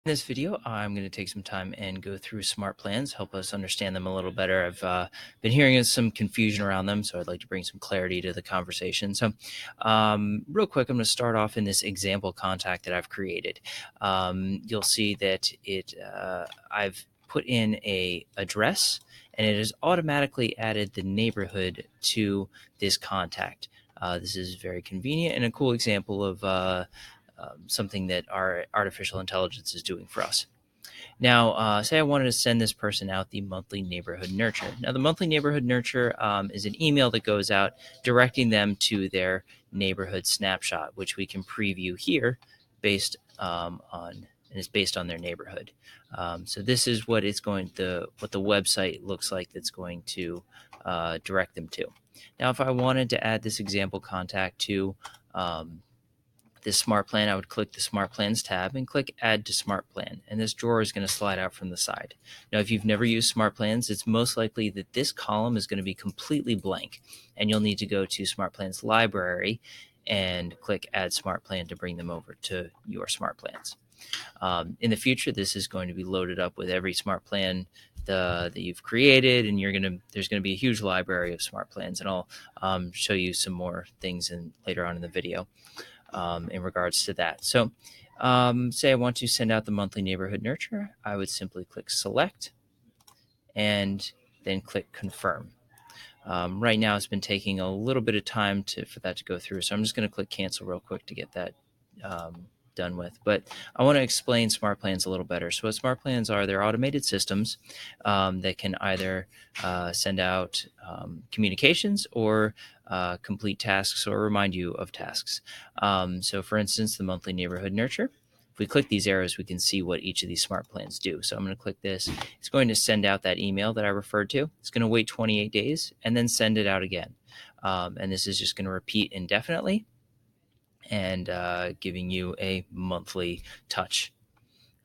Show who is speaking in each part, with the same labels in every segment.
Speaker 1: In this video, I'm going to take some time and go through SmartPlans, help us understand them a little better. I've been hearing some confusion around them, so I'd like to bring some clarity to the conversation. So, real quick, I'm going to start off in this example contact that I've created. You'll see that I've put in a address, and it has automatically added the neighborhood to this contact. This is very convenient and a cool example of something that our artificial intelligence is doing for us. Now, say I wanted to send this person out the monthly neighborhood nurture. Now, the monthly neighborhood nurture is an email that goes out directing them to their neighborhood snapshot, which we can preview here based on and is based on their neighborhood. So this is what what the website looks like that's going to direct them to. Now, if I wanted to add this example contact to this smart plan, I would click the Smart Plans tab and click Add to Smart Plan, and this drawer is going to slide out from the side. Now, if you've never used Smart Plans, it's most likely that this column is going to be completely blank, and you'll need to go to Smart Plans Library and click Add Smart Plan to bring them over to your Smart Plans. In the future, this is going to be loaded up with every Smart Plan that you've created, and there's going to be a huge library of Smart Plans, and I'll show you some more things later on in the video. In regards to that. So say I want to send out the monthly neighborhood nurture, I would simply click select and then click confirm. Right now it's been taking a little bit of time for that to go through, so I'm just going to click cancel real quick to get that done with. But I want to explain Smart Plans a little better. So what Smart Plans are, they're automated systems that can either send out communications or complete tasks or remind you of tasks. So for instance, the monthly neighborhood nurture, if we click these arrows, we can see what each of these Smart Plans do. So I'm going to click this. It's going to send out that email that I referred to. It's going to wait 28 days and then send it out again. And this is just going to repeat indefinitely and giving you a monthly touch.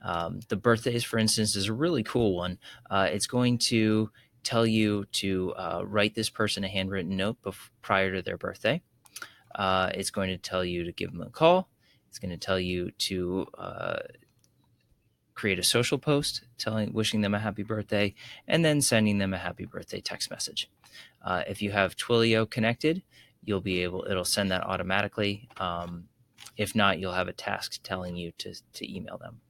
Speaker 1: The birthdays, for instance, is a really cool one. It's going to tell you to write this person a handwritten note prior to their birthday. It's going to tell you to give them a call. It's going to tell you to create a social post wishing them a happy birthday, and then sending them a happy birthday text message. If you have Twilio connected, it'll send that automatically. If not, you'll have a task telling you to email them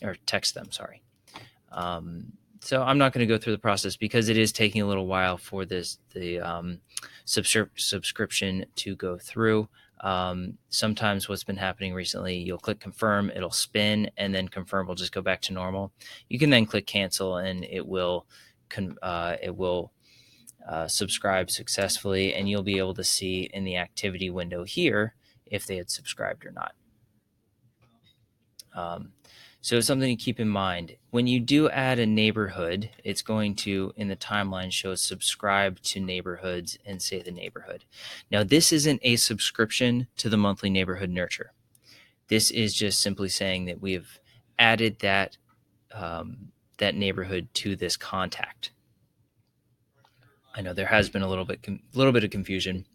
Speaker 1: or text them, sorry. So I'm not going to go through the process because it is taking a little while for the subscription to go through. Sometimes what's been happening recently, you'll click confirm, it'll spin, and then confirm will just go back to normal. You can then click cancel, and it will subscribe successfully, and you'll be able to see in the activity window here if they had subscribed or not. So it's something to keep in mind. When you do add a neighborhood, it's going to, in the timeline, show subscribe to neighborhoods and say the neighborhood. Now, this isn't a subscription to the monthly neighborhood nurture. This is just simply saying that we have added that neighborhood to this contact. I know there has been a little bit of confusion.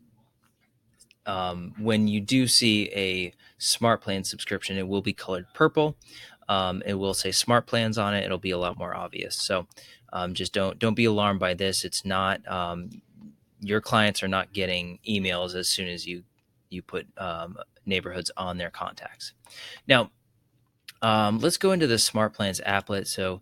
Speaker 1: When you do see a Smart Plan subscription, it will be colored purple. It will say Smart Plans on it. It'll be a lot more obvious. So just don't be alarmed by this. It's not your clients are not getting emails as soon as you put neighborhoods on their contacts. Now, let's go into the Smart Plans applet. So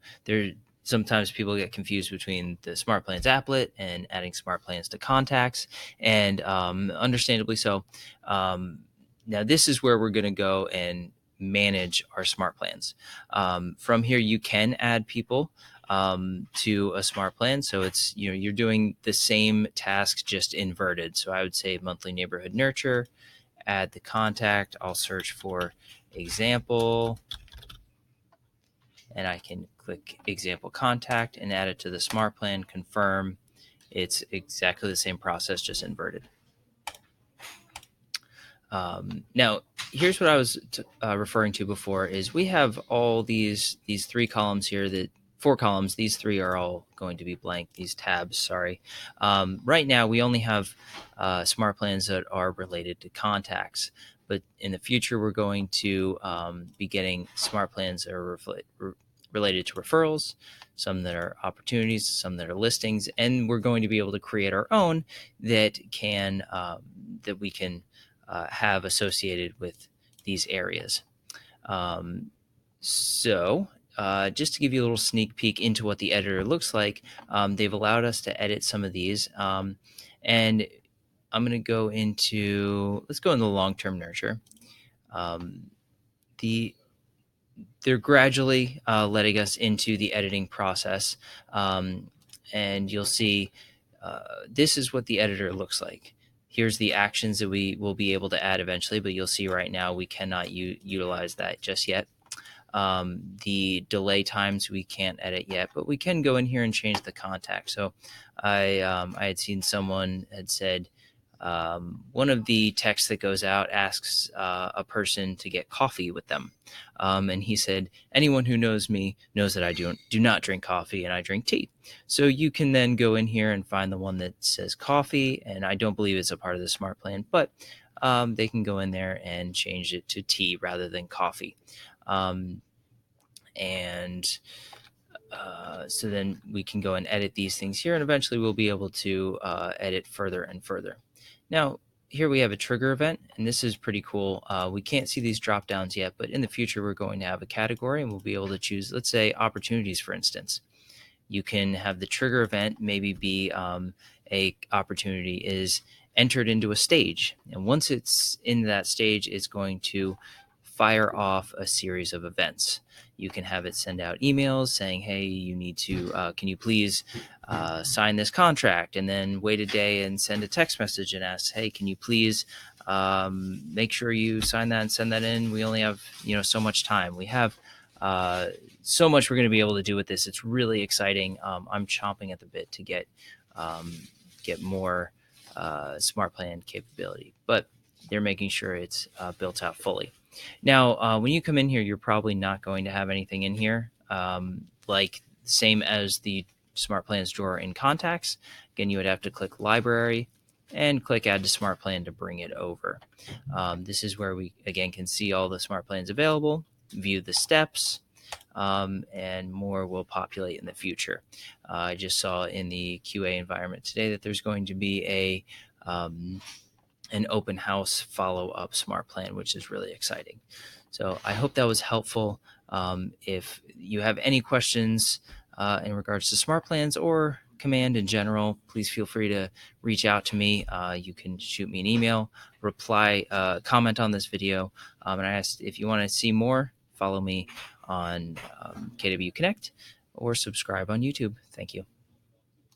Speaker 1: sometimes people get confused between the Smart Plans applet and adding Smart Plans to contacts, and understandably so. Now, this is where we're going to go and manage our Smart Plans. From here, you can add people to a Smart Plan. So it's you're doing the same task, just inverted. So I would say monthly neighborhood nurture, add the contact. I'll search for example, and I can click example contact and add it to the Smart Plan, confirm. It's exactly the same process, just inverted. Now, here's what I was referring to before is we have all these 3 columns here, 4 columns. These 3 are all going to be blank, these tabs, sorry. Right now, we only have Smart Plans that are related to contacts. but in the future, we're going to be getting smart plans that are related to referrals, some that are opportunities, some that are listings, and we're going to be able to create our own that we can have associated with these areas. Just to give you a little sneak peek into what the editor looks like, they've allowed us to edit some of these. And I'm going to let's go into long-term nurture. They're gradually letting us into the editing process. And you'll see this is what the editor looks like. Here's the actions that we will be able to add eventually, but you'll see right now we cannot utilize that just yet. The delay times we can't edit yet, but we can go in here and change the contact. So I had seen someone had said one of the texts that goes out asks a person to get coffee with them. And he said, anyone who knows me knows that I do not drink coffee and I drink tea. So you can then go in here and find the one that says coffee, and I don't believe it's a part of the smart plan, but they can go in there and change it to tea rather than coffee. So then we can go and edit these things here, and eventually we'll be able to edit further and further. Now, here we have a trigger event, and this is pretty cool. We can't see these drop downs yet, but in the future, we're going to have a category, and we'll be able to choose, let's say, opportunities, for instance. You can have the trigger event maybe be a opportunity is entered into a stage, and once it's in that stage, it's going to fire off a series of events. You can have it send out emails saying, hey, you need to, can you please sign this contract? And then wait a day and send a text message and ask, hey, can you please make sure you sign that and send that in? We only have, so much time. We have so much we're going to be able to do with this. It's really exciting. I'm chomping at the bit to get more smart plan capability, but they're making sure it's built out fully. Now, when you come in here, you're probably not going to have anything in here, like same as the Smart Plans drawer in Contacts. Again, you would have to click Library and click Add to Smart Plan to bring it over. This is where we, again, can see all the Smart Plans available, view the steps, and more will populate in the future. I just saw in the QA environment today that there's going to be an open house follow-up smart plan, which is really exciting. So I hope that was helpful. If you have any questions in regards to smart plans or command in general, please feel free to reach out to me. You can shoot me an email, reply, comment on this video. And I asked if you want to see more, follow me on KW Connect or subscribe on YouTube. Thank you.